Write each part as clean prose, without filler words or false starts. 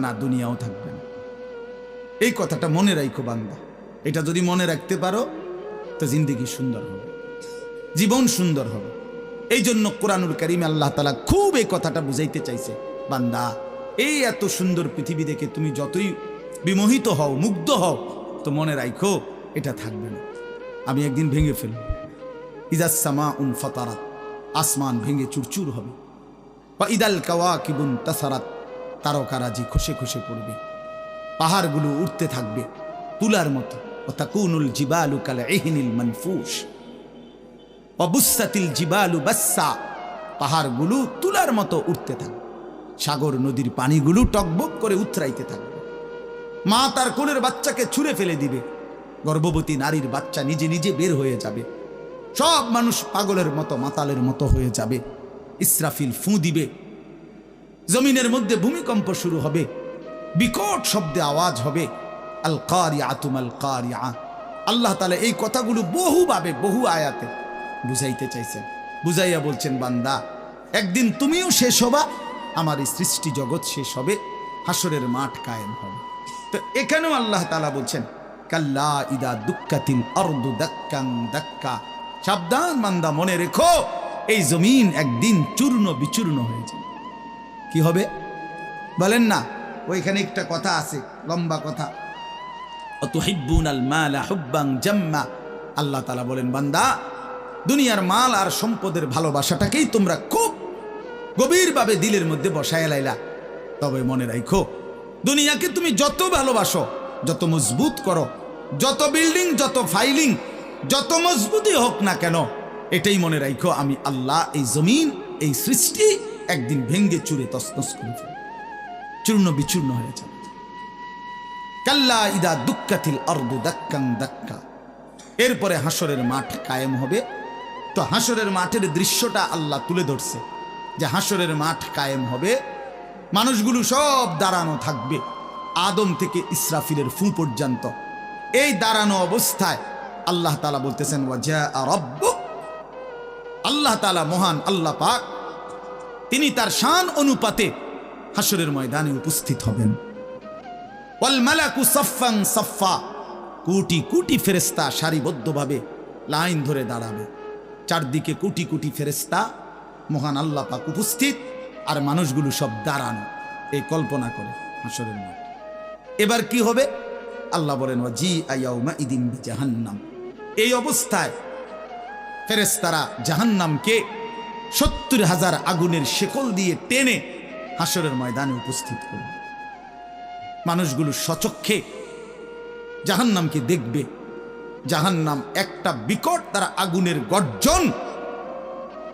না, দুনিয়াও থাকবে না। এই কথাটা মনে রাখো বান্দা। এটা যদি মনে রাখতে পারো তো জিন্দেগি সুন্দর হবে, জীবন সুন্দর হবে। এই জন্য কোরআনুল কারীমে আল্লাহ তাআলা খুব এই কথাটা বুঝাইতে চাইছে, বান্দা এই এত সুন্দর পৃথিবী দেখে তুমি যতই বিমোহিত হও, মুগ্ধ হও, তো মনে রাখো এটা থাকবে না। আমি একদিন ভেঙে ফেলব। ইদাস সামাউন ফাতারাত, আসমান ভেঙে চুরচুর হবে। বা ইদাল কাওয়াকিবুন তাসারাত, তারকারাজি খসে খসে পড়বে। পাহাড়গুলো উঠতে থাকবে তুলার মতো। ওয়া তাকুনুল জিবালু কাল ইহনিল মানফুশ ওয়া বুসাতিল জিবালু বাসসা, পাহাড়গুলো তুলার মতো উঠতে থাকবে। সাগর নদীর পানিগুলো টকবক করে উতরাইতে থাকবে। মা তার কোলের বাচ্চাকে ছুঁড়ে ফেলে দিবে। গর্ভবতী নারীর বাচ্চা নিজে নিজে বের হয়ে যাবে। সব মানুষ পাগলের মতো মাতালের মতো হয়ে যাবে। ইসরাফিল ফু দিবে। জমিনের মধ্যে ভূমিকম্প শুরু হবে, বিকট শব্দে আওয়াজ হবে। আল কারিআতু মাল কারিআ। আল্লাহ তাআলা এই কথাগুলো বহুভাবে বহু আয়াতে বুঝাইতে চাইছেন। বুঝাইয়া বলছেন, বান্দা একদিন তুমিও শেষ হবা, আমার এই সৃষ্টি জগৎ শেষ হবে, হাসরের মাঠ কায়েম হবে। তো এখানেও আল্লাহ তাআলা বলছেন, কাল্লা ইদা দুক্কাতিল আরদু দাক্কান দাক্কা, সাবধান বান্দা, মনে রেখো এই জমিন একদিন চূর্ণ বিচূর্ণ হয়ে যাবে। কি হবে বলেন না? ওইখানে একটা কথা আছে, লম্বা কথা। অতুহিব্বুনাল মালা হুব্বান জাম্মা। আল্লাহ তাআলা বলেন, বান্দা দুনিয়ার মাল আর সম্পদের ভালোবাসাটাকেই তোমরা খুব গভীরভাবে দিলের মধ্যে বসায় লাইলা। তবে মনে রাখো, দুনিয়াকে তুমি যত ভালোবাসো, যত মজবুত করো, যত বিল্ডিং, যত ফাইলিং, যত মজবুতই হোক না কেন, এটাই মনে রাখো আমি আল্লাহ এই জমিন, এই সৃষ্টি একদিন ভেঙ্গে চুরে তছনছ করে ফেলবে, চূর্ণ বিচূর্ণ হয়ে যাবে। কাল্লা ইদা দুক্কাতিল আরদু দাক্কান দাক্কা। এরপরে হাসরের মাঠ কায়েম হবে। তো হাসরের মাঠের দৃশ্যটা আল্লাহ তুলে ধরছে যে হাসরের মাঠ কায়েম হবে, মানুষগুলো সব দাঁড়ানো থাকবে, আদম থেকে ইসরাফিলের ফু পর্যন্ত। এই দাঁড়ানো অবস্থায় আল্লাহ তাআলা বলতেছেন, ওয়াজা রাব্বুক। আল্লাহ তাআলা মহান আল্লাহ পাক, তিনি তার শান অনুপাতে হাসরের ময়দানে উপস্থিত হবেন। ওয়াল মালাকু সাফফান সাফফা, কোটি কোটি ফেরেশতা সারিবদ্ধভাবে লাইন ধরে দাঁড়াবে। চারদিকে কোটি কোটি ফেরেশতা, মহান আল্লাহ পাক উপস্থিত, আর মানুষগুলো সব দাঁড়ানো। এই কল্পনা করে হাসরের মাঠ। এবার কি হবে? আল্লাহ বলেন, ওয়াজিআ ইয়াউমাইদিন বিজাহান্নাম। এই অবস্থায় ফেরেশতারা জাহান্নামকে ৭০,০০০ আগুনের শেকল দিয়ে টেনে হাসরের ময়দানে উপস্থিত করবে। মানুষগুলো সচক্ষে জাহান্নামকে দেখবে। জাহান্নাম একটা বিকট তার আগুনের গর্জন,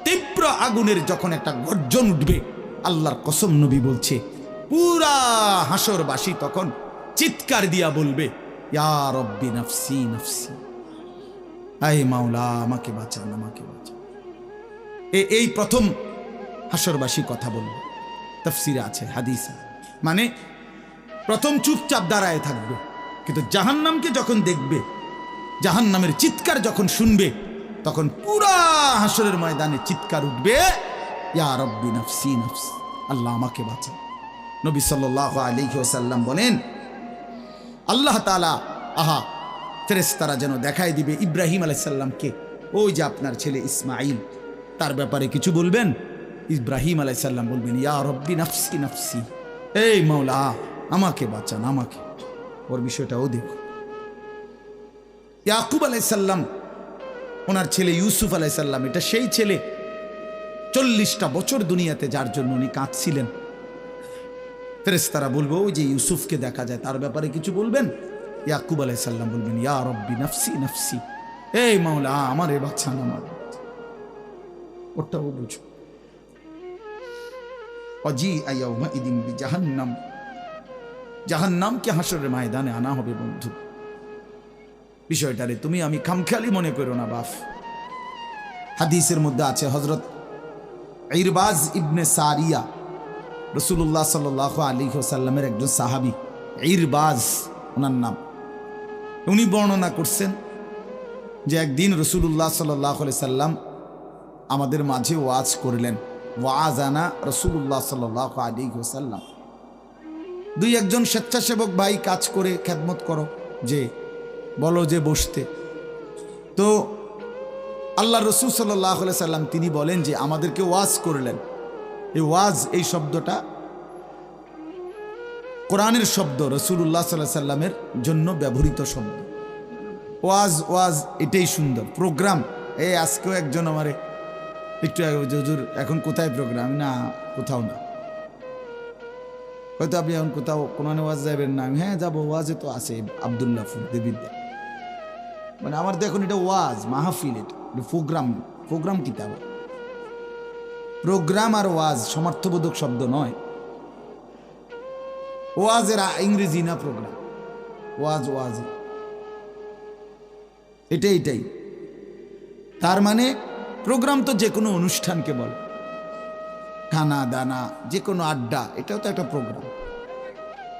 তীব্র আগুনের যখন একটা গর্জন উঠবে, আল্লাহর কসম নবী বলছে, পুরা হাসরবাসী তখন চিৎকার দিয়া বলবে, ইয়া রব্বি নাফসি নাফসি, আয় মাওলা আমাকে বাঁচান, আমাকে বাঁচান। এই প্রথম হাসরবাসী কথা বলবে। তাফসিরে আছে, হাদিসে, মানে প্রথম চুপচাপ দাঁড়ায় থাকবে, কিন্তু জাহান্নামকে যখন দেখবে, জাহান্নামের চিৎকার যখন শুনবে, তখন পুরা হাসরের ময়দানে চিৎকার উঠবে, ইয়া রব্বি নাফসি নাফসি, আল্লাহ আমাকে বাঁচান। নবী সাল্লাল্লাহু আলাইহি ওয়াসাল্লাম বলেন, আল্লাহ তাআলা ফেরেশতারা যেন দেখাই দিবে ইব্রাহিম আলাইহিস সালামকে, ওই যে আপনার ছেলে ইসমাঈল, তার ব্যাপারে কিছু বলবেন। ইব্রাহিম আলাইহিস সালাম বলবেন, ইয়া রব্বি নাফসি নাফসি, এই মাওলা আমাকে বাঁচান, আমাকে। ওর বিষয়টাও দেখো। ইয়াকুব আলাইহিস সালাম, ওনার ছেলে ইউসুফ আলাইহিস সালাম, এটা সেই ছেলে 40টা বছর দুনিয়াতে যার জন্য উনি কাঁদছিলেন। ফেরেশতারা বলবো, ওই যে ইউসুফকে দেখা যায়, তার ব্যাপারে কিছু বলবেন। ইয়াকুব আলাইহিস সালাম বলবেন, ইয়া রব্বি নাফসি নাফসি, এই মাওলা আমারে বাঁচান, আমার। ওটাও বুঝো। ওয়াজিআ ইয়াউমাইদিন বিজাহান্নাম, জাহান্নামকে হাসরের ময়দানে আনা হবে। বন্ধু, বিষয়টারে তুমি আমি খামখেয়ালি মনে করো না বাপ। হাদিসের মধ্যে আছে, হযরত ইরবাজ ইবনে সারিয়া, রাসূলুল্লাহ সাল্লাল্লাহু আলাইহি ওয়াসাল্লামের একজন সাহাবী, ইরবাজ ওনার নাম। উনি বর্ণনা করছেন যে একদিন রাসূলুল্লাহ সাল্লাল্লাহু আলাইহি সাল্লাম আমাদের মাঝে ওয়াজ করলেন। ওয়াজানা রাসূলুল্লাহ সাল্লাল্লাহু আলাইহি ওয়াসাল্লাম, দুই একজন স্বেচ্ছাসেবক ভাই কাজ করে খেদমত করো, যে বলো যে বসতে। তো আল্লাহ রসুল সাল্লাল্লাহু আলাইহি সাল্লাম তিনি বলেন যে আমাদেরকে ওয়াজ করলেন। এই ওয়াজ, এই শব্দটা কোরআনের শব্দ, রসুল্লাহ সাল্লাল্লাহু আলাইহি সাল্লামের জন্য ব্যবহৃত শব্দ। ওয়াজ ওয়াজ এটাই সুন্দর। প্রোগ্রাম, এই আজকেও একজন আমারে একটু হুজুর এখন কোথায় প্রোগ্রাম? না, কোথাও না। হয়তো আপনি এখন কোথাও কোরআনে ওয়াজ যাবেন না? হ্যাঁ যাবো, ওয়াজে তো আছে আব্দুল্লাহপুর দেবিদ্যা। মানে আমার তো এখন এটা ওয়াজ মাহফিল, এটা প্রোগ্রাম। প্রোগ্রাম কি তা? প্রোগ্রাম আর ওয়াজ সমার্থবোধক শব্দ নয়। ওয়াজের ইংরেজি না প্রোগ্রাম, ওয়াজ ওয়াজ এটাই। তার মানে প্রোগ্রাম তো যে কোনো অনুষ্ঠানকে বলে, খানা দানা, যে কোনো আড্ডা, এটাও তো একটা প্রোগ্রাম।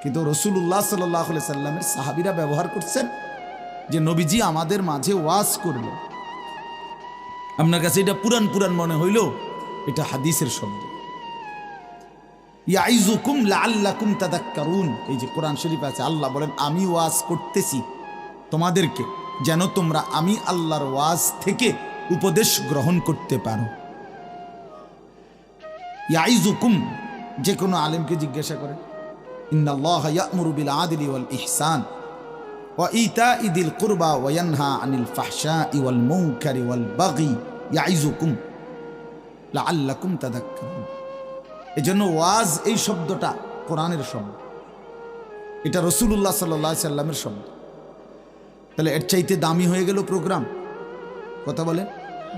কিন্তু রাসূলুল্লাহ সাল্লাল্লাহু আলাইহি সাল্লামের সাহাবীরা ব্যবহার করছেন যে নবীজি আমাদের মাঝে ওয়াজ করল। আপনার কাছে এটা পুরান পুরান মনে হইল, এটা হাদিসের শব্দ। ইয়াইজুকুম লাআল্লাকুম তাযাক্কারুন, এই যে কোরআন শরীফ আছে, আল্লাহ বলেন আমি ওয়াজ করতেছি তোমাদেরকে যেন তোমরা আমি আল্লাহর ওয়াজ থেকে উপদেশ গ্রহণ করতে পারো। ইয়াইজুকুম, যে কোনো আলেমকে জিজ্ঞাসা করেন, ইন্নাল্লাহা ইয়া'মুরু বিল আদলি ওয়াল ইহসান ওয়া ইতাই যিল কুরবা ওয়া ইয়ানহা আনিল ফাহশাই ওয়াল মুনকারি ওয়াল বাগি ইয়াইজুকুম লাআল্লাকুম তাযাক্কারুন। এজন্য ওয়াজ, এই শব্দটা কোরআনের শব্দ, এটা রাসূলুল্লাহ সাল্লাল্লাহু আলাইহি সাল্লামের শব্দ। তাহলে এর চাইতে দামি হয়ে গেল প্রোগ্রাম? কথা বলেন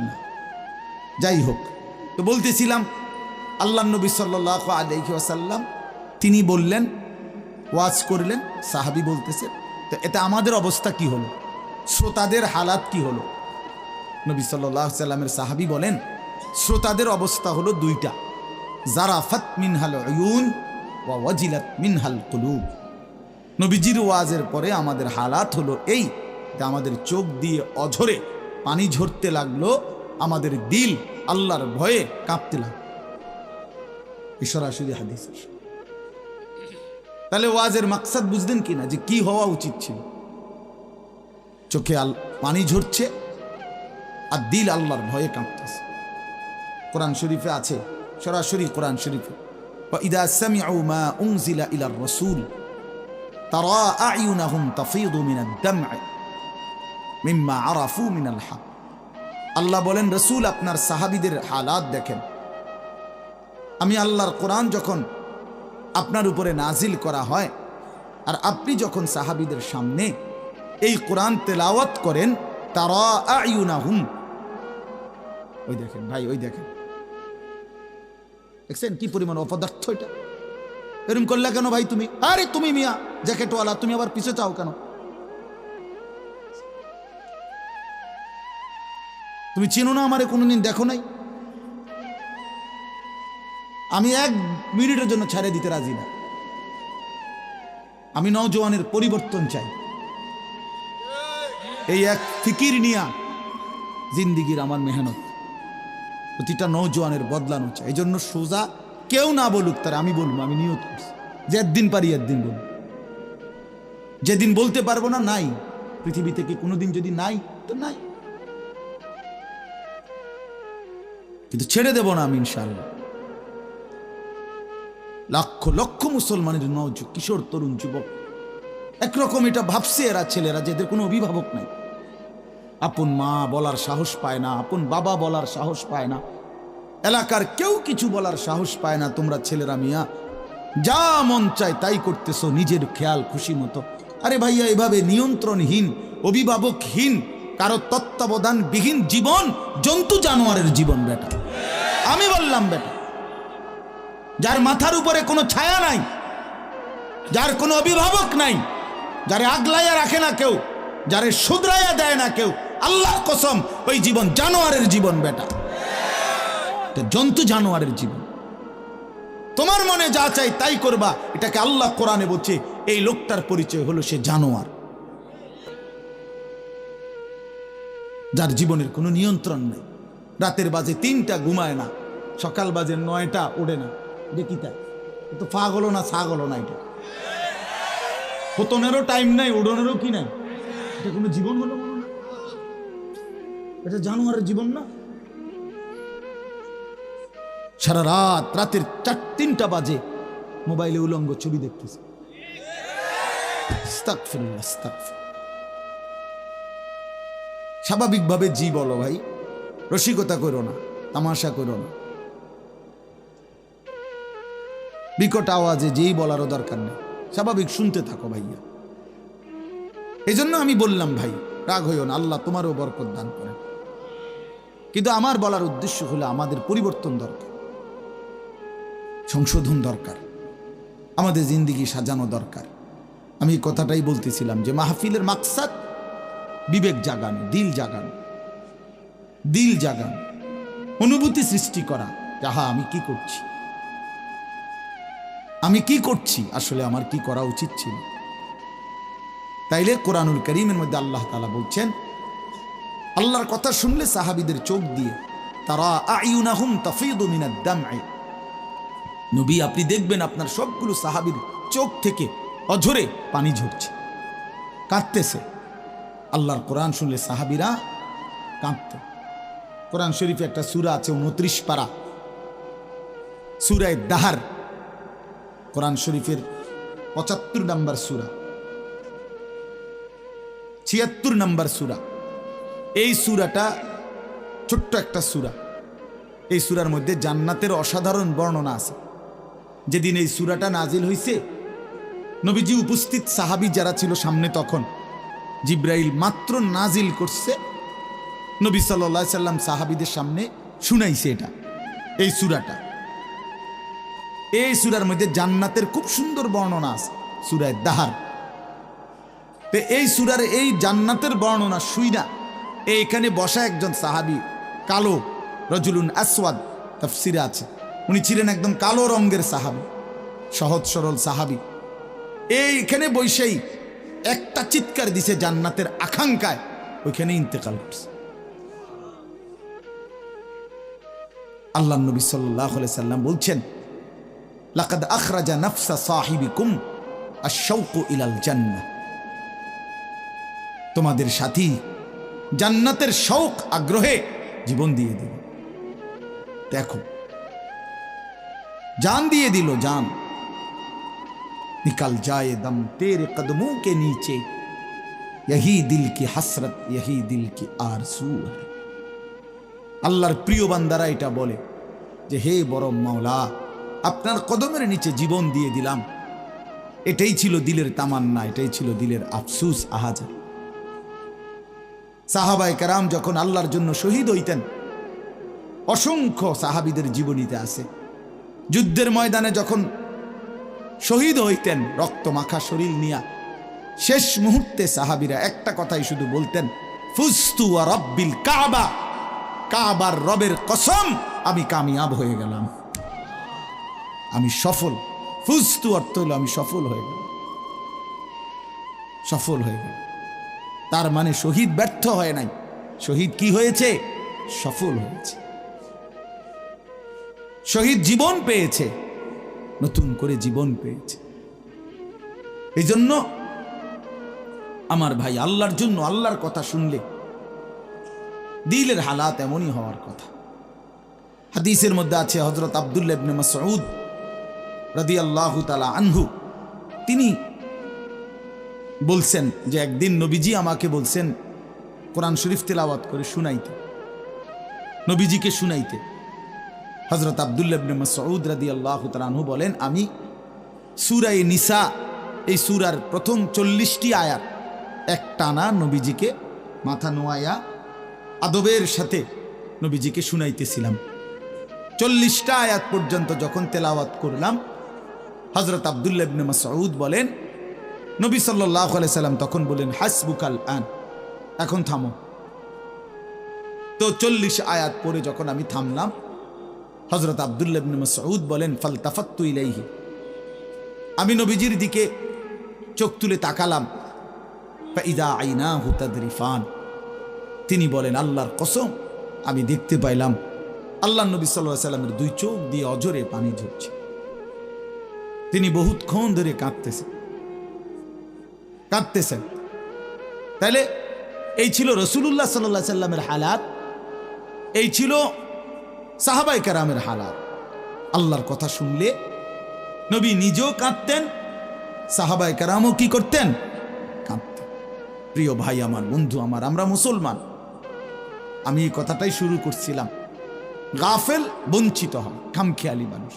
না। যাই হোক, তো বলতেছিলাম আল্লাহ নবী সাল্লাল্লাহু আলাইহি ওয়াসাল্লাম তিনি বললেন, ওয়াজ করলেন, সাহাবী বলতেছে। তো এতে আমাদের অবস্থা কি হলো, শ্রোতাদের হালাত কি হলো? নবী সাল্লাল্লাহু আলাইহি সাল্লামের সাহাবী বলেন শ্রোতাদের অবস্থা হলো দুইটা, জারাফাত মিনহাল উয়ুন ওয়া ওয়াজিলাত মিনহাল কুলুব। নবীজির ওয়াজের পরে আমাদের হালাত হলো এই যে আমাদের চোখ দিয়ে অঝরে পানি ঝরতে লাগলো, আমাদের দিল আল্লাহর ভয়ে কাঁপতে লাগলো। সরাসরি হাদিস। তাহলে ওয়াজের মাকসাদ বুঝলেন কিনা, যে কি হওয়া উচিত ছিল? চোখে পানি ঝরছে আর দিল আল্লাহর ভয়ে কাঁপতেছে। কোরআন শরীফে আছে, সরাসরি কোরআন শরীফে, وَإِذَا سَمِعُوا مَا أُنزِلَ إِلَى الرَّسُولِ تَرَى أَعْيُنَهُمْ تَفِيضُ مِنَ الدَّمْعِ مِمَّا عَرَفُوا مِنَ الْحَقِّ। আল্লাহ বলেন রাসূল আপনার সাহাবীদের হালাত দেখেন। আমি আল্লাহর কোরআন যখন আপনার উপরে নাজিল করা হয় আর আপনি যখন সাহাবীদের সামনে এই কোরআন তেলাওয়াত করেন, তারা আয়ুনাহুম, ওই দেখেন ভাই, ওই দেখেন, দেখছেন কি পরিমাণ অপদার্থ এটা? এরকম করলে কেন ভাই তুমি? আরে তুমি মিয়া জ্যাকেটওয়ালা, তুমি আবার পিছে চাও কেন? তুমি চিনো না আমারে, কোনোদিন দেখো নাই? আমি এক মিনিটের জন্য ছেড়ে দিতে রাজি না। আমি নওজওয়ানের পরিবর্তন চাই। এই এক ফিকির নিয়া জিন্দিগির আমার মেহনত, প্রতিটা নওজওয়ানের বদলানো চাই। এই জন্য সোজা কেউ না বলুক, তারা আমি বলবো, আমি নিয়ত করছি যে একদিন পারি একদিন বলবো। যেদিন বলতে পারবো না, নাই পৃথিবী থেকে কোনোদিন, যদি নাই তো নাই, কিন্তু ছেড়ে দেব না আমি ইনশাআল্লাহ। লক্ষ লক্ষ মুসলমানের কিশোর তরুণ যুবক একরকম এটা ভাবছে, এরা ছেলেরা যাদের কোনো অভিভাবক নাই, আপন মা বলার সাহস পায় না, আপন বাবা বলার সাহস পায় না, এলাকার কেউ কিছু বলার সাহস পায় না। তোমরা ছেলেরা মিয়া যা মন চায় তাই করতেছো নিজের খেয়াল খুশি মতো। আরে ভাইয়া, এভাবে নিয়ন্ত্রণহীন, অভিভাবকহীন, কারো তত্ত্বাবধানবিহীন জীবন জন্তু জানোয়ারের জীবন বেটা। আমি বললাম বেটা, যার মাথার উপরে কোনো ছায়া নাই, যার কোনো অভিভাবক নাই, যারে আগলাইয়া রাখে না কেউ, যারে শুধরাইয়া দেয় না কেউ, আল্লাহর কসম ওই জীবন জানোয়ারের জীবন বেটা, জন্তু জানোয়ারের জীবন। তোমার মনে যা চাই তাই করবা, এটাকে আল্লাহ কোরআনে বলছে এই লোকটার পরিচয় হলো সে জানোয়ার, যার জীবনের কোনো নিয়ন্ত্রণ নেই। রাতের বাজে 3টা ঘুমায় না, সকাল বাজে 9টা ওঠে না। দেখিতা তো পাগল না ছাগল না, এটা পতনেরও টাইম নাই, উড়নেরও কি নাই। এটা কোনো জীবন হলো মনে না? এটা জানোয়ারের জীবন না? সারা রাত, রাতের 4-3টা বাজে মোবাইলে উলঙ্গ ছবি দেখতেছে। আস্তাগফিরুল্লাহ, আস্তাগফিরুল্লাহ। স্বাভাবিকভাবে জি বলো ভাই, রসিকতা করো না, তামাশা করো না। বিকট আওয়াজে যেই বলারও দরকার নেই, স্বাভাবিক শুনতে থাকো ভাইয়া। এই জন্য আমি বললাম ভাই, রাগ হইও না, আল্লাহ তোমারও বরকত দান করেন। কিন্তু আমার বলার উদ্দেশ্য হলো আমাদের পরিবর্তন দরকার, সংশোধন দরকার, আমাদের জিন্দেগি সাজানো দরকার। আমি এই কথাটাই বলতেছিলাম যে মাহফিলের মাকসাদ বিবেক জাগানো, দিল জাগানো, দিল জাগানো, অনুভূতি সৃষ্টি করা। যাহা আমি কি করছি, আমি কি করছি, আসলে আমার কি করা উচিত ছিল। তাইলে কোরআনুল কারীমের মধ্যে আল্লাহ তাআলা বলছেন, আল্লাহর কথা শুনলে সাহাবীদের চোখ দিয়ে তারা আয়ুনাহুম তাফিদু মিনাদ দামঈ, নবী আপনি দেখবেন আপনার সবগুলো সাহাবীর চোখ থেকে অঝরে পানি ঝরছে, কাঁদতেছে। আল্লাহর কোরআন শুনলে সাহাবীরা কাঁদতেন। কোরআন শরীফে একটা সূরা আছে 29 পারা, সূরা দাহার, কোরআন শরীফের 75 নম্বর সূরা, 76 নম্বর সূরা। এই সূরাটা ছোট্ট একটা সূরা। এই সূরার মধ্যে জান্নাতের অসাধারণ বর্ণনা আছে। যেদিন এই সূরাটা নাজিল হইছে, নবীজি উপস্থিত সাহাবী যারা ছিল সামনে, তখন জিব্রাইল মাত্র নাজিল করছে, নবী সাল্লাল্লাহু আলাইহি সাল্লাম সাহাবীদের সামনে শুনাইছে এটা, এই সূরাটা। এই সূরার মধ্যে জান্নাতের খুব সুন্দর বর্ণনা আছে, সূরা দাহার। তো এই সূরার এই জান্নাতের বর্ণনা শুইনা এইখানে বসা একজন সাহাবী, কালো, রজুলুন আসওয়াদ তাফসিরে আছে, উনি ছিলেন একদম কালো রঙের সাহাবী, সহজ সরল সাহাবী। এইখানে বসেই একটা চিৎকার দিছে জান্নাতের আকাঙ্ক্ষায়, ওইখানে ইন্তেকাল করছে। আল্লাহ নবী সাল্লাল্লাহু আলাইহি সাল্লাম বলছেন, লাকাদ আখরাজা নাফসা সাহিবিকুম আশ-শাওকু ইলাল জান্নাহ, তোমাদের সাথী জান্নাতের শৌক, আগ্রহে জীবন দিয়ে দিল। দেখো, जान दिए दिलो जान, निकल जाए दम तेरे कदमों के नीचे, यही दिल की हसरत, यही दिल की आरज़ू है। আল্লাহর প্রিয় বান্দারা এটা বলে যে, হে বড় মাওলা, আপনার কদমের নিচে জীবন দিয়ে দিলাম। এটাই ছিল দিলের তামান্না, এটাই ছিল দিলের আফসোস, আহাজার। সাহাবায়ে কেরাম যখন আল্লাহর জন্য শহীদ হইতেন, অসংখ্য সাহাবীদের জীবনীতে আছে, যুদ্ধের ময়দানে যখন শহীদ হইতেন রক্ত মাখা শরীর নিয়া, শেষ মুহূর্তে সাহাবীরা একটা কথাই শুধু বলতেন, ফুস্তু ওয়া রাব্বিল কাবা, কাবার রবের কসম, আমি কামিয়াব হয়ে গেলাম, আমি সফল। ফুস্তু অর্থ হলো আমি সফল হয়ে গেলাম, সফল হয়ে গেলাম। তার মানে শহীদ ব্যর্থ হয় নাই, শহীদ কি হয়েছে? সফল হয়েছে। শহীদ জীবন পেয়েছে, নতুন করে জীবন পেয়েছে। এই জন্য আমার ভাই, আল্লাহর জন্য আল্লাহর কথা শুনলে দিলের হালাত এমনই হওয়ার কথা। হাদিসের মধ্যে আছে, হযরত আব্দুল্লাহ ইবনে মাসউদ রাদিয়াল্লাহু তাআলা আনহু, তিনি বলছেন যে একদিন নবীজি আমাকে বলছেন কোরআন শরীফ তেলাওয়াত করে শুনাইতে, নবীজিকে শুনাইতে। হযরত আব্দুল্লাহ ইবনে মাসউদ রাদিয়াল্লাহু তাআলা আনহু বলেন, আমি সূরা নিসা, এই সূরার প্রথম 40টি আয়াত একটানা নবীজিকে মাথা নোয়ায়া আদবের সাথে নবীজিকে শুনাইতেছিলাম। 40টা আয়াত পর্যন্ত যখন তেলাওয়াত করলাম, হযরত আব্দুল্লাহ ইবনে মাসউদ বলেন, নবী সাল্লাল্লাহু আলাইহি সাল্লাম তখন বলেন, হাসবুকাল আন, এখন থামো। তো 40 আয়াত পরে যখন আমি থামলাম, হযরত আব্দুল্লাহ ইবনে মাসউদ বলেন, ফালতাফাত্তু ইলাইহি, আমি নবীজির দিকে চোখ তুলে তাকালাম, ফাইদা আইনাহু তাদরিফান, তিনি বলেন, আল্লাহর কসম, আমি দেখতে পাইলাম আল্লাহ নবী সাল্লাল্লাহু আলাইহি সাল্লামের দুই চোখ দিয়ে অঝরে পানি ঝরছে। তিনি বহুতক্ষণ ধরে কাঁদতেছেন। তাহলে এই ছিল রাসূলুল্লাহ সাল্লাল্লাহু আলাইহি সাল্লামের হালাত, এই ছিল সাহাবায়ে কেরামের হালাত। আল্লাহর কথা শুনলে নবী নিজেও কাঁদতেন, সাহাবায়ে কেরামও কি করতেন? কাঁদতেন। প্রিয় ভাই আমার, বন্ধু আমার, আমরা মুসলমান। আমি এই কথাটাই শুরু করছিলাম, গাফেল বঞ্চিত হয়, খামখেয়ালি মানুষ,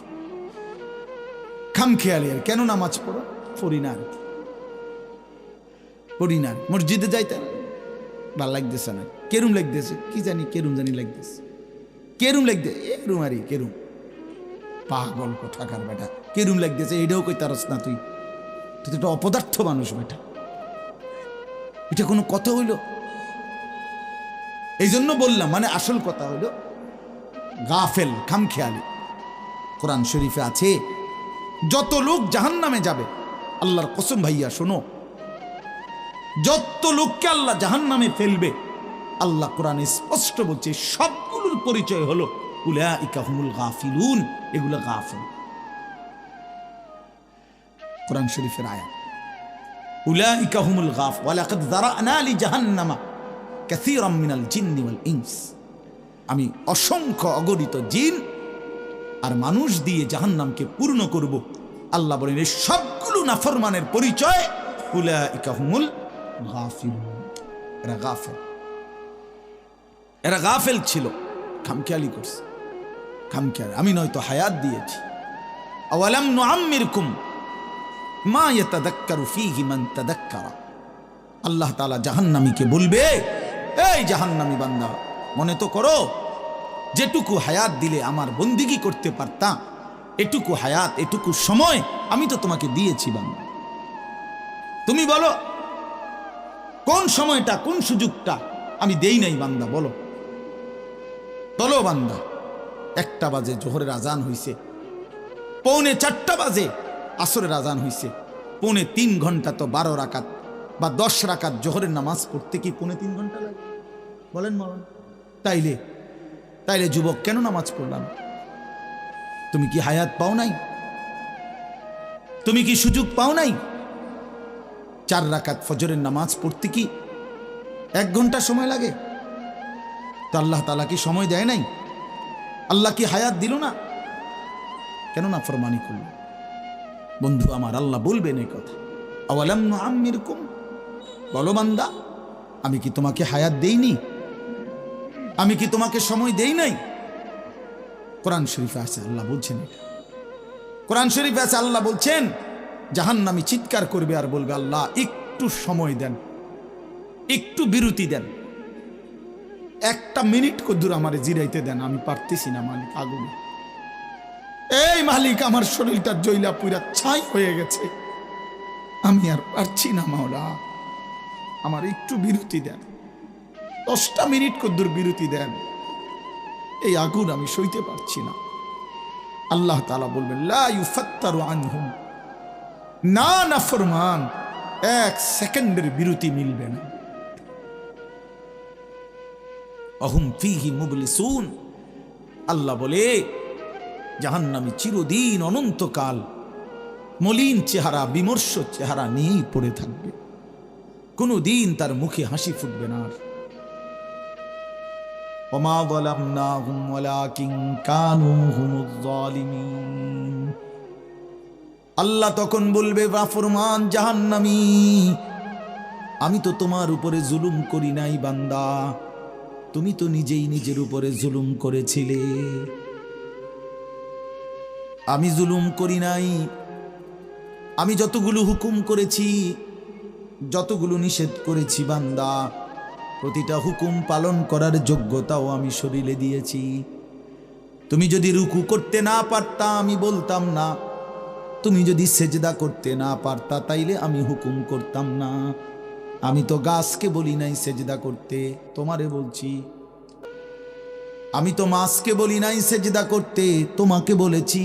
খামখেয়ালি। আর কেন নামাজ পড়ো? পড়ি না, পড়ি না। মসজিদে যাইতে ভাল লাগতেছে না, কেরুম লাগতেছে, কি জানি কেরুম জানি লাগতেছে, কেরুম লাগতে এরুম আরে কেরুম, পাগল কোথাকার বেটা, কেরুম লাগতেছে এটাও কই তারস না তুই? তুই তো একটা অপদার্থ মানুষ বেটা, এটা কোনো কথা হইল? এই জন্য বললাম, মানে আসল কথা হইল গাফেল, খামখেয়ালি। কোরআন শরীফে আছে যত লোক জাহান্নামে যাবে, আল্লাহর কসম ভাইয়া শোনো, যত লোককে আল্লাহ জাহান্নামে ফেলবে, আল্লাহ কোরআনে স্পষ্ট বলছে সবগুলোর পরিচয় হলো উলাইকা হুমুল গাফিলুন, এগুলো গাফেল। কোরআন শরীফের আয়াত, উলাইকা হুমুল গাফ ওয়ালাকাদ যারানা লিজাহান্নামা কাসীরাম মিনাল জিন্নি ওয়াল ইনস। আমি অসংখ্য অগণিত জিন আর মানুষ দিয়ে জাহান্নামকে পূর্ণ করব। আল্লাহ বলেন এই সবগুলো নাফরমানের পরিচয় উলাইকা হুমুল গাফিলুন, এরা গাফেল, এরা গাফেল ছিল, খামখেয়ালি করছে, খামখেয়ালি। আমি নয়তো হায়াত দিয়েছি, আওয়ালাম নুআম্মিরকুম মা ইয়াতাযাক্কারু ফীহি মান তাযাক্কারা। আল্লাহ তাআলা জাহান্নামীকে বলবে, এই জাহান্নামী বান্দা, মনে তো করো যেটুকু হায়াত দিলে আমার বন্দিগি করতে পারতাম, এটুকু হায়াত, এটুকু সময় আমি তো তোমাকে দিয়েছি বান্দা। তুমি বলো কোন সময়টা, কোন সুযোগটা আমি দেই নাই বান্দা? বলো বলো বান্দা। 1টা বাজে জোহরের আজান হইছে, 3:45 বাজে আসরের আজান হইছে, 3.5 ঘন্টা তো 12 রাকাত বা 10 রাকাত জোহরের নামাজ পড়তে কি 3.5 ঘন্টা লাগে? বলেন বলেন। তাইলে যুবক কেন নামাজ পড়লাম? তুমি কি হায়াত পাও নাই? তুমি কি সুযোগ পাও নাই? 4 রাকাত ফজরের নামাজ পড়তে কি 1 ঘন্টা সময় লাগে? তো আল্লাহ তাআলা কি সময় দেয় নাই? আল্লাহ কি হায়াত দিল না? কেন না ফরমানি করল? বন্ধু আমার, আল্লাহ বলবেন এই কথা, আওয়ালাম নুআম্মিরকুম, বলো বান্দা, আমি কি তোমাকে হায়াত দেইনি? আমি কি তোমাকে সময় দেই নাই? কোরআন শরীফে আছে, আল্লাহ বলছেন এটা। কোরআন শরীফে আছে, আল্লাহ বলছেন জাহান্নামী চিৎকার করবে আর বলবে, আল্লাহ একটু সময় দেন, একটু বিরতি দেন, 1টা মিনিট কদ্দুর আমারে জিরাইতে দেন, আমি পারতেছি না মালিক, আগুনে, এই মালিক আমার শরীরটা জ্বইলা পুরা ছাই হয়ে গেছে, আমি আর পারছি না মাওলা, আমার একটু বিরতি দেন, 10টা মিনিট কদ্দুর বিরতি দেন, এই আগুন আমি সইতে পারছি না। আল্লাহ তাআলা বলবেন, লা ইউফাত্তারু আনহুম, না নাফরমান, 1 সেকেন্ডের বিরতি মিলবে না। অহুম ফীহি মুবলিসুন, আল্লাহ বলে জাহান্নামী চিরদিন অনন্তকাল মলিন চেহারা, বিমর্ষ চেহারা নিয়েই পড়ে থাকবে, কোনদিন তার মুখে হাসি ফুটবে না। ওমা যালামনাহুম ওয়ালাকিন কানু হুমুজ জালিমিন। আল্লাহ তখন বলবে, নাফরমান জাহান্নামী, আমি তো তোমার উপরে জুলুম করি নাই বান্দা, তুমি তো নিজেই নিজের উপরে জুলুম করেছিলে, আমি জুলুম করি নাই। আমি যতগুলো হুকুম করেছি, যতগুলো নিষেধ করেছি বান্দা, প্রতিটা হুকুম পালন করার যোগ্যতাও আমি শরীরে দিয়েছি। তুমি যদি রুকু করতে না পারতা আমি বলতাম না, তুমি যদি সেজদা করতে না পারতা তাইলে আমি হুকুম করতাম না। আমি তো গাছকে বলি নাই সেজদা করতে, তোমারে বলছি। আমি তো মাছকে বলি নাই সেজদা করতে, তোমাকে বলেছি,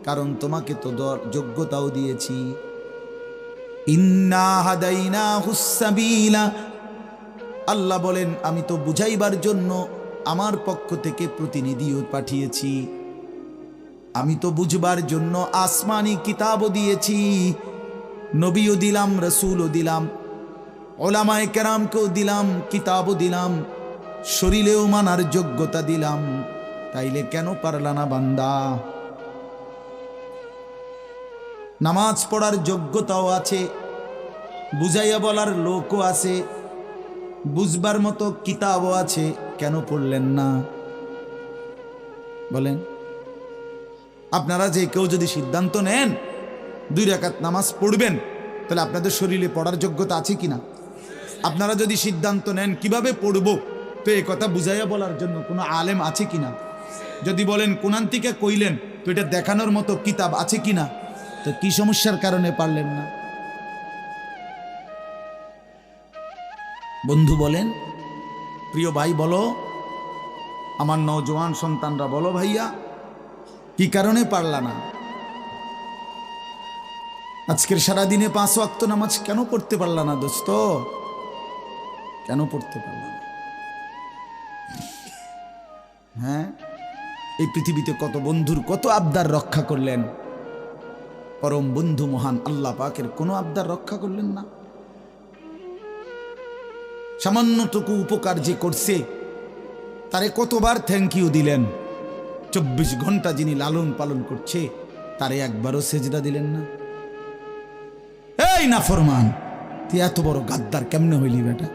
কারণ তোমাকে তো যোগ্যতাও দিয়েছি। ইন্না হাদাইনাহুস সাবিলা, আল্লাহ বলেন আমি তো বুঝাইবার জন্য আমার পক্ষ থেকে প্রতিনিধিও পাঠিয়েছি। আমি তো বুঝবার জন্য আসমানি কিতাবও দিয়েছি, নবীও দিলাম, রসুলও দিলাম, ওলামায়ে কেরামকেও দিলাম, কিতাবও দিলাম, শরীরেও মানার যোগ্যতা দিলাম, তাইলে কেন পারলা না বান্দা? নামাজ পড়ার যোগ্যতাও আছে, বুঝাইয়া বলার লোকও আছে, বুঝবার মতো কিতাবও আছে, কেন পড়লেন না বলেন? আপনারা যে কেউ যদি সিদ্ধান্ত নেন 2 রাকাত নামাজ পড়বেন, তাহলে আপনাদের শরীরে পড়ার যোগ্যতা আছে কিনা? আপনারা যদি সিদ্ধান্ত নেন কিভাবে পড়ব, তো এই কথা বুঝাইয়া বলার জন্য কোনো আলেম আছে কিনা? যদি বলেন কোরআন থেকে কইলেন, তো এটা দেখানোর মতো কিতাব আছে কিনা? তো কি সমস্যার কারণে পারলেন না? বন্ধু বলেন, প্রিয় ভাই বলো, আমার নওজোয়ান সন্তানরা বলো, ভাইয়া কি কারণে পারলা না? আজকের সারাদিনে 5 ওয়াক্ত নামাজ কেন পড়তে পারলা না দোস্ত? কেন পড়তে পারলা না? হ্যাঁ, এই পৃথিবীতে কত বন্ধুর কত আবদার রক্ষা করলেন, পরম বন্ধু মহান আল্লাহ পাকের কোনো আবদার রক্ষা করলেন না। সামান্যটুকু উপকার যে করছে তারে কতবার থ্যাংক ইউ দিলেন। 24 ঘন্টা যিনি লালন পালন করছে তারে একবারও সেজদা দিলেন না। এই নাফরমান, তুই এত বড় গাদ্দার কেমনে হইলি বেটা?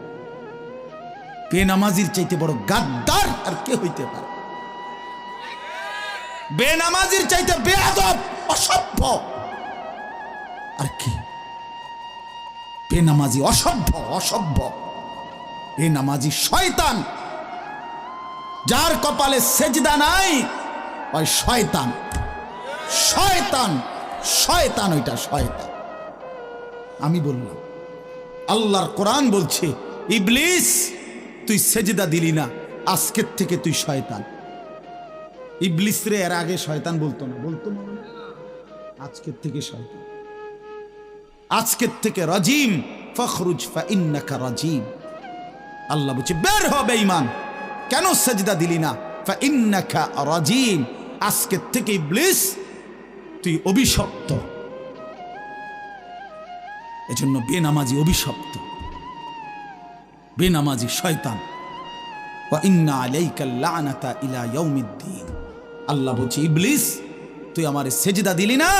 বেনামাজির চাইতে বড় গাদ্দার আর কে হইতে পারে? বেনামাজির চাইতে বেয়াদব, অসভ্য আর কি? বেনামাজি অসভ্য, অসভ্য বেনামাজি শয়তান। যার কপালে সেজদা নাই ওই শয়তান, শয়তান, শয়তান, ওইটা শয়তান। আমি বললাম, আল্লাহর কোরআন বলছে, ইবলিস তুই সেজদা দিলি না, আজকের থেকে তুই শয়তান। ইবলিস রে এর আগে শয়তান বলতো না, বলতো না, আজকের থেকে শয়তান, আজকের থেকে রাজিম, ফখরুজ ফাইন্নাকা রাজিম। আল্লাহ বলছে বের হ বেঈমান, কেন সেজদা দিলি না? ফাইন্নাকা রাজিম, আজকের থেকে ইবলিস তুই অভিশপ্ত। এজন্য বেনামাজি অভিশপ্ত, বেনামাজি শয়তান। ওয়া ইন্না আলাইকাল লানাতা ইলা ইয়াউমিদ্দিন। আল্লাহ বলছে ইবলিস তুই আমারে সেজদা দিলি না,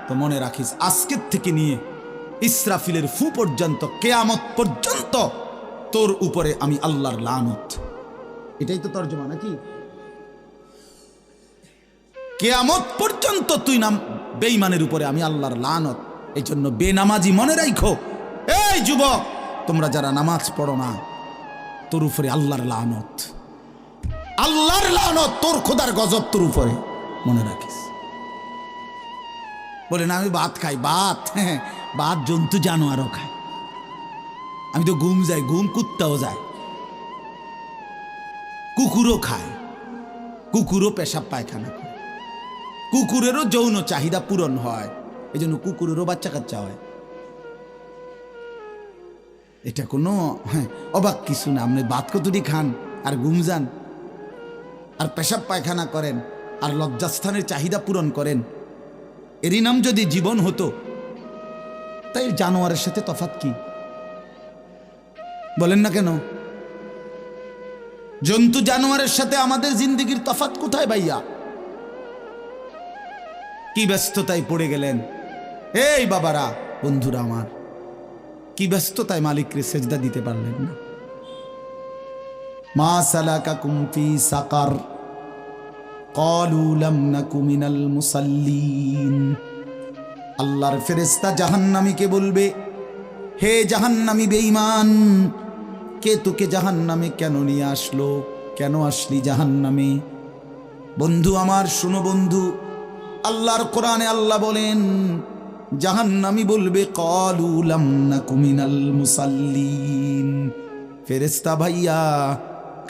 তো মনে রাখিস আজকের থেকে নিয়ে ইসরাফিলের ফু পর্যন্ত, কিয়ামত পর্যন্ত তোর উপরে আমি আল্লাহর লানত। এটাই তো তর্জমা নাকি? কিয়ামত পর্যন্ত তুই নাম বেঈমানের উপরে আমি আল্লাহর লানত। এই জন্য বেনামাজি মনে রাখো, এই যুবক তোমরা যারা নামাজ পড়ো না, তোর উপরে আল্লাহর লানত, আল্লাহর লানত, তোর খোদার গজব তোর উপরে, মনে রাখিস। বলে না আমি ভাত খাই, ভাত, হ্যাঁ ভাত জন্তু জানোয়ারও খায়, আমি তো ঘুম যাই, ঘুম কুত্তাও যায়, কুকুরও খায়, কুকুরও পেশাব পায়খানা করে, কুকুরেরও যৌন চাহিদা পূরণ হয়, এই জন্য কুকুরেরও বাচ্চা কাচ্চা হয়। এটা কোনো অবাক কিছু না। আপনি ভাত কতটি খান আর ঘুম যান আর পেশাব পায়খানা করেন আর লজ্জাস্থানের চাহিদা পূরণ করেন, এরই নাম যদি জীবন হতো, তাই জানোয়ারের সাথে তফাৎ কি? বলেন না কেন? জন্তু জানোয়ারের সাথে আমাদের জিন্দেগির তফাৎ কোথায় ভাইয়া? কি ব্যস্ততায় পড়ে গেলেন এই বাবারা, বন্ধুরা আমার, কি ব্যস্ততায় মালিককে সেজদা দিতে পারলেন না? মা সালাকাকুম ফি সাকার ক্বালু লাম নাকু মিনাল মুসাল্লিন। আল্লাহর ফেরেশতা জাহান্নামীকে বলবে, হে জাহান্নামী বেঈমান, কে তোকে জাহান্নামে কেন নিয়ে আসলো? কেন আসলি জাহান্নামে? বন্ধু আমার শুনো বন্ধু, আল্লাহর কোরআনে আল্লাহ বলেন জাহান্নামী বলবে ক্বালু লাম নাকু মিনাল মুসাল্লিন, ফেরেশতা ভাইয়া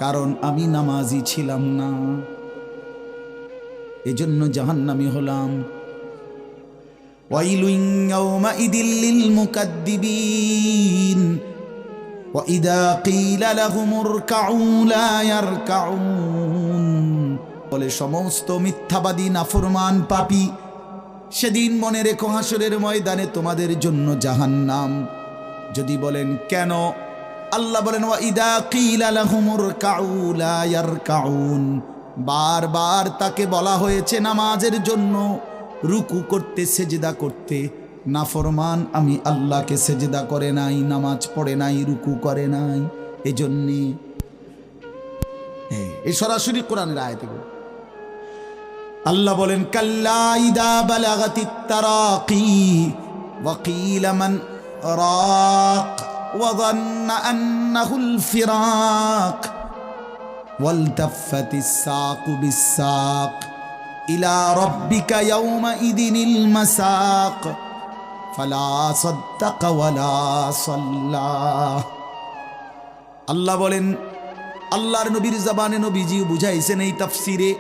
কারণ আমি নামাজি ছিলাম না, এজন্য জাহান্নামী হলাম। ওয়াইলুন ইয়াওমাইদিল লিল মুকাদ্দিবিন ওয়া ইযা কিলা লাহুম ইরকাউ লা ইয়ারকাউন বলে সমস্ত মিথ্যাবাদী নাফরমান পাপী, সেদিন মনে রেখো হাসরের ময়দানে তোমাদের জন্য জাহান্নাম। যদি বলেন কেন, আল্লাহ বলেন ওয়া ইদা কিলা লাহুমুর কাউ লা ইয়ারকাউন, বারবার তাকে বলা হয়েছে নামাজের জন্য, রুকু করতে, সেজদা করতে, নাফরমান আমি আল্লাহকে সেজদা করে নাই, নামাজ পড়ে নাই, রুকু করে নাই। এজন্যে এই সরাসরি কোরআনের আয়াত এগুলো। আল্লাহ বলেন কাল্লা ইদা বালাগাতিত তারাকি ওয়া কিলা মান রাক ওয়া যান্না আন্নাহুল ফিরাক ওয়ালতাফাতিস সাকু বিস-সাক ইলা রাব্বিকা ইয়াওমাইদিনিল মাসাক ফালা সাদ্দাকা ওয়ালা সাল্লা। আল্লাহ বলেন, আল্লাহর নবীর জবানে নবীজি বুঝাইছেন এই তাফসিরে।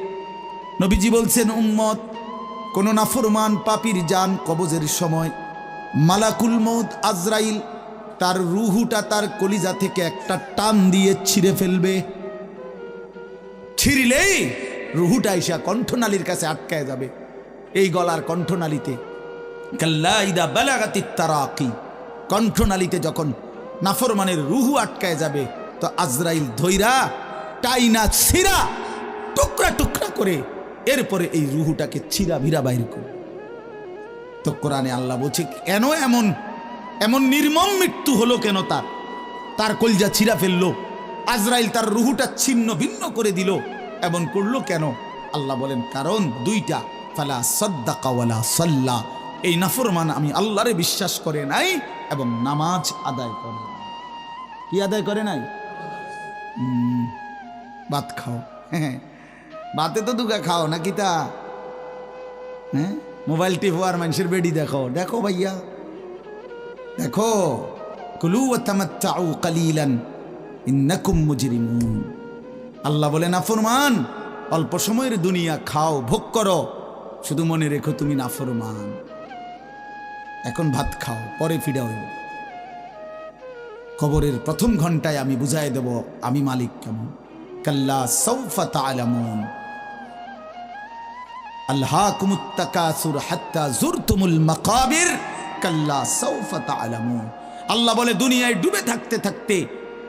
নবীজি বলছেন, উম্মত, কোন নাফরমান পাপীর জান কবজের সময় মালাকুল মউত আজরাইল তার রুহুটা তার কলিজা থেকে একটা টান দিয়ে ছিঁড়ে ফেলবে। ছিঁড়লেই রুহুটা এসে কণ্ঠনালীর কাছে আটকায় যাবে, এই গলার কণ্ঠনালীতে। কাল্লা ইদা বালাগাতিত তারাকি, কণ্ঠনালীতে যখন নাফরমানের রুহু আটকায় যাবে, তো আজরাইল ধৈরা টাইনা ছিঁড়া টুকরা টুকরা করে এরপরে এই রুহুটাকে ছিঁড়া ভিড়া বাইর করে। তো কোরআনে আল্লাহ বলছে, কেন এমন এমন নির্মম মৃত্যু হলো কেন? তার কলজা ছিঁড়া ফেললো, আজরাইল তার রুহুটা ছিন্ন ভিন্ন করে দিল, এমন করলো কেন? আল্লাহ বলেন কারণ দুইটা, ফালা সাদ্দাকা ওয়ালা সাল্লা, এই নাফরমান আমি আল্লাহরে বিশ্বাস করে নাই এবং নামাজ আদায় করে নাই। কি আদায় করে নাই? ভাত খাও, হ্যাঁ ভাতে তো দুগা খাও নাকি তা? হ্যাঁ, মোবাইল টিপো আর মানুষের বেডি দেখো, দেখো ভাইয়া দেখো। কুলু ওয়া তামাত্তাউ কালিলান ইন্নাকুম মুজরিমুন। আল্লাহ বলে নাফরমান, অল্প সময়ের দুনিয়া খাও, ভোগ করো, শুধু মনে রেখো তুমি নাফরমান। এখন ভাত খাও, পরে ফিরে হইব। কবরের প্রথম ঘন্টায় আমি বুঝাই দেব আমি মালিক কেমন। কাল্লা সাউফা তা'লামুন আলহাকুমুত তাকাসুর হাত্তা যুরতুমুল মাকাবির কাল্লা সাউফা তা'লামুন। আল্লাহ বলে দুনিয়ায় ডুবে থাকতে থাকতে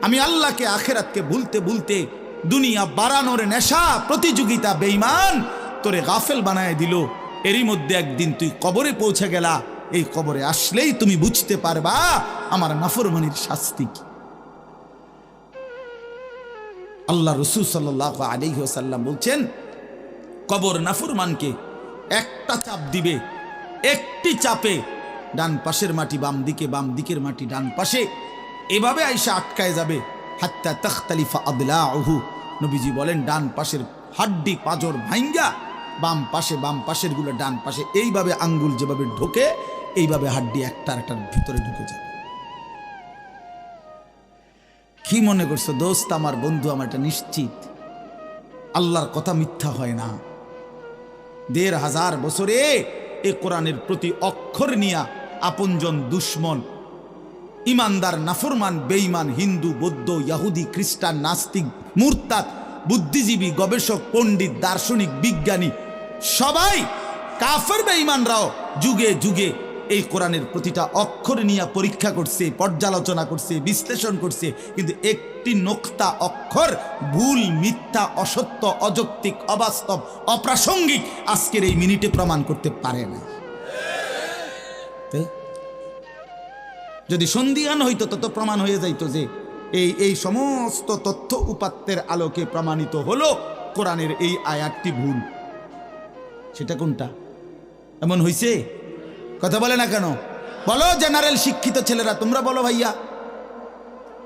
আমি আল্লাহকে আখিরাতকে ভুলতে ভুলতে দুনিয়া বাড়ানোর নেশা প্রতিযোগিতা বেঈমান তোরে গাফেল বানায় দিল। এরই মধ্যে একদিন তুই কবরে পৌঁছে গেলা, এই কবরে আসলেই তুমি বুঝতে পারবা আমার নাফরমানির শাস্তি কি। আল্লাহ রাসূল সাল্লাল্লাহু আলাইহি ওয়াসাল্লাম বলছেন, কবর নাফরমানকে একটা চাপ দিবে, একটি চাপে ডান পাশের মাটি বাম দিকে, বাম দিকের মাটি ডান পাশে, এভাবে আইসা আটকায় যাবে। হাত্তা তাখতালিফা আদলাউহু, নবীজি বলেন ডান পাশের হাড্ডি পাঁজর ভাঙ্গা বাম পাশের গুলো ডান পাশে, এইভাবে আঙ্গুল যেভাবে ঢোকে এইভাবে হাড্ডি একটার ভিতরে ঢুকে যাবে। কি মনে করছো দোস্ত, আমার বন্ধু, আমার এটা নিশ্চিত আল্লাহর কথা মিথ্যা হয় না। ১৫০০ বছরে এই কোরআনের প্রতি অক্ষর নিয়া আপনজন দুশ্মন, ইমানদার নাফরমান, বেঈমান, হিন্দু, বৌদ্ধ, ইহুদি, খ্রিস্টান, নাস্তিক, মুরতাদ, বুদ্ধিজীবী, গবেষক, পণ্ডিত, দার্শনিক, বিজ্ঞানী, সবাই কাফের বেঈমানরাও যুগে যুগে এই কোরআনের প্রতিটা অক্ষর নিয়ে পরীক্ষা করছে, পর্যালোচনা করছে, বিশ্লেষণ করছে, কিন্তু একটি নোক্তা অক্ষর ভুল, মিথ্যা, অসত্য, অযৌক্তিক, অবাস্তব, অপ্রাসঙ্গিক আজকের এই মিনিটে প্রমাণ করতে পারে না। যদি সন্দিহান হইতো তত প্রমাণ হয়ে যাইতো যে এই সমস্ত তথ্য উপাত্তের আলোকে প্রমাণিত হলো কোরআনের এই আয়াতটি ভুল। সেটা কোনটা? এমন হইছে? কথা বলে না কেন? বলো জেনারেল শিক্ষিত ছেলেরা, তোমরা বলো ভাইয়া,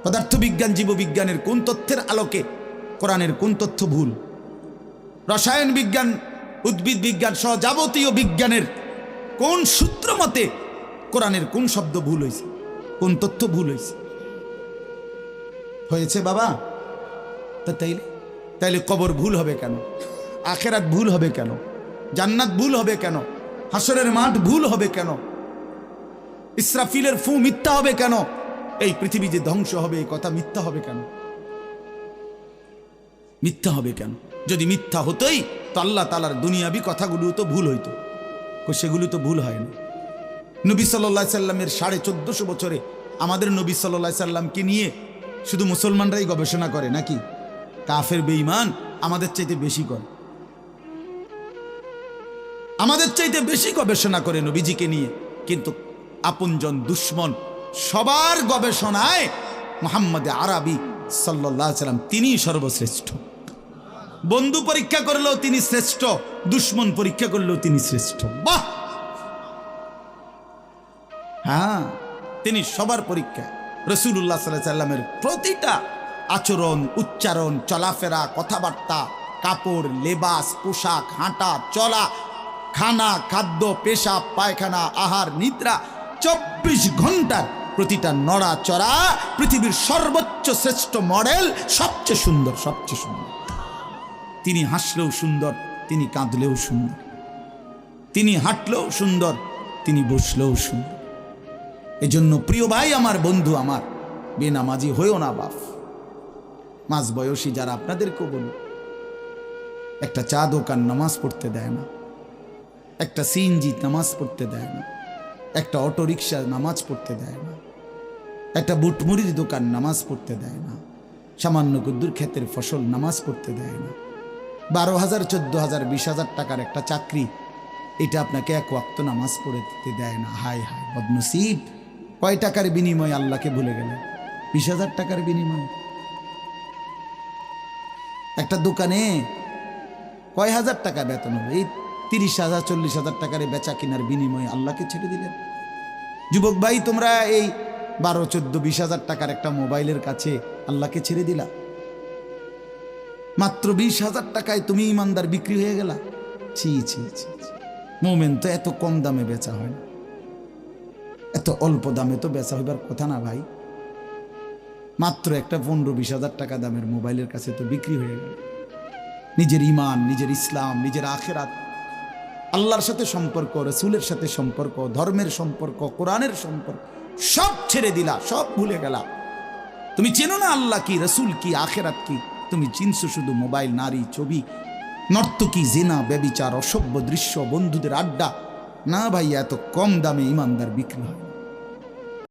পদার্থবিজ্ঞান, জীববিজ্ঞানের কোন তথ্যের আলোকে কোরআনের কোন তথ্য ভুল? রসায়ন বিজ্ঞান, উদ্ভিদ বিজ্ঞান সহ যাবতীয় বিজ্ঞানের কোন সূত্র মতে কোরআনের কোন শব্দ ভুল হয়েছে, কোন তথ্য ভুল হয়েছে? হয়েছে বাবা। তা তাইলে কবর ভুল হবে কেন? আখিরাত ভুল হবে কেন? জান্নাত ভুল হবে কেন? হাসরের মাঠ ভুল হবে কেন? ইসরাফিলের ফু মিথ্যা হবে কেন? এই পৃথিবী যে ধ্বংস হবে এই কথা মিথ্যা হবে কেন? মিথ্যা হবে কেন? যদি মিথ্যা হতোই তো আল্লাহ তাআলার দুনিয়াবি কথাগুলো তো ভুল হইতো, সেগুলো তো ভুল হয় না। নবী সাল্লাল্লাহু আলাইহি সাল্লামের 1450 বছরে আমাদের নবী সাল্লাল্লাহু আলাইহি সাল্লামকে নিয়ে শুধু মুসলমানরাই গবেষণা করে নাকি? কাফের বেঈমান আমাদের চাইতে বেশি করে, আমাদের চাইতে বেশি গবেষণা করে নবীজিকে নিয়ে। কিন্তু আপনজন দুশ্মন সবার গবেষণায় মুহাম্মদ আরবি সাল্লাল্লাহু আলাইহি সাল্লাম তিনি সর্বশ্রেষ্ঠ। বন্ধু পরীক্ষা করলেও তিনি শ্রেষ্ঠ, দুশ্মন পরীক্ষা করলেও তিনি শ্রেষ্ঠ। বাহ! হ্যাঁ, তিনি সবার পরীক্ষা। রাসূলুল্লাহ সাল্লাল্লাহু আলাইহি সাল্লামের প্রতিটা আচরণ, উচ্চারণ, চলাফেরা, কথাবার্তা, কাপড়, লেবাস, পোশাক, হাঁটা চলা, খানা, খাদ্য, পেশাব, পায়খানা, আহার, নিদ্রা, 24 ঘন্টার প্রতিটা নড়াচড়া পৃথিবীর সর্বোচ্চ শ্রেষ্ঠ মডেল, সবচেয়ে সুন্দর, সবচেয়ে সুন্দর। তিনি হাসলেও সুন্দর, তিনি কাঁদলেও সুন্দর, তিনি হাঁটলেও সুন্দর, তিনি বসলেও সুন্দর। এজন্য প্রিয় ভাই আমার, বন্ধু আমার, বেনামাজি হয়েও না বাপ। মাঝ বয়সী যারা, আপনাদেরকেও বলি, একটা চা দোকান নামাজ পড়তে দেয় না, একটা সিএনজি নামাজ পড়তে দেয় না, একটা অটো রিক্সা নামাজ পড়তে দেয় না, একটা বুটমুড়ির দোকান নামাজ পড়তে দেয় না, সামান্য কুদ্দুর ক্ষেতের ফসল নামাজ পড়তে দেয় না। 12,000, 14,000, 20,000 টাকার একটা চাকরি, এটা আপনাকে এক ওয়াক্ত নামাজ পড়ে দিতে দেয় না। হায় হায় বদনসিব! কয় টাকার বিনিময়ে আল্লাহকে ভুলে গেলেন? 20,000 টাকার বিনিময়ে। একটা দোকানে কয় হাজার টাকা বেতন হবে? এই 30,000, 40,000 টাকার বেচা কিনার বিনিময়ে আল্লাহকে ছেড়ে দিলেন। যুবক ভাই, তোমরা এই 12, 14, 20,000 টাকার একটা মোবাইলের কাছে আল্লাহকে ছেড়ে দিলা। মাত্র 20,000 টাকায় তুমি ইমানদার বিক্রি হয়ে গেলা। ছি ছি ছি! মোমেন তো এত কম দামে বেচা হয় না, এত অল্প দামে তো বেচা হইবার কথা না ভাই। মাত্র একটা 15-20,000 টাকা দামের মোবাইলের কাছে তো বিক্রি হয়ে গেল। নিজের ইমান, নিজের ইসলাম, নিজের আখিরাত, আল্লাহর সাথে সম্পর্ক, রাসূলের সাথে সম্পর্ক, ধর্মের সম্পর্ক, কোরআনের সম্পর্ক সব ছেড়ে দিলা, সব ভুলে গেলা। তুমি চেনো না আল্লাহ কি, রাসূল কি, আখিরাত কি। তুমি চিনছো শুধু মোবাইল, নারী, ছবি, নর্তকী, জিনা, ব্যভিচার, অসভ্য দৃশ্য, বন্ধুদের আড্ডা। না ভাই, এত কম দামে ইমানদার বিক্রি হয়।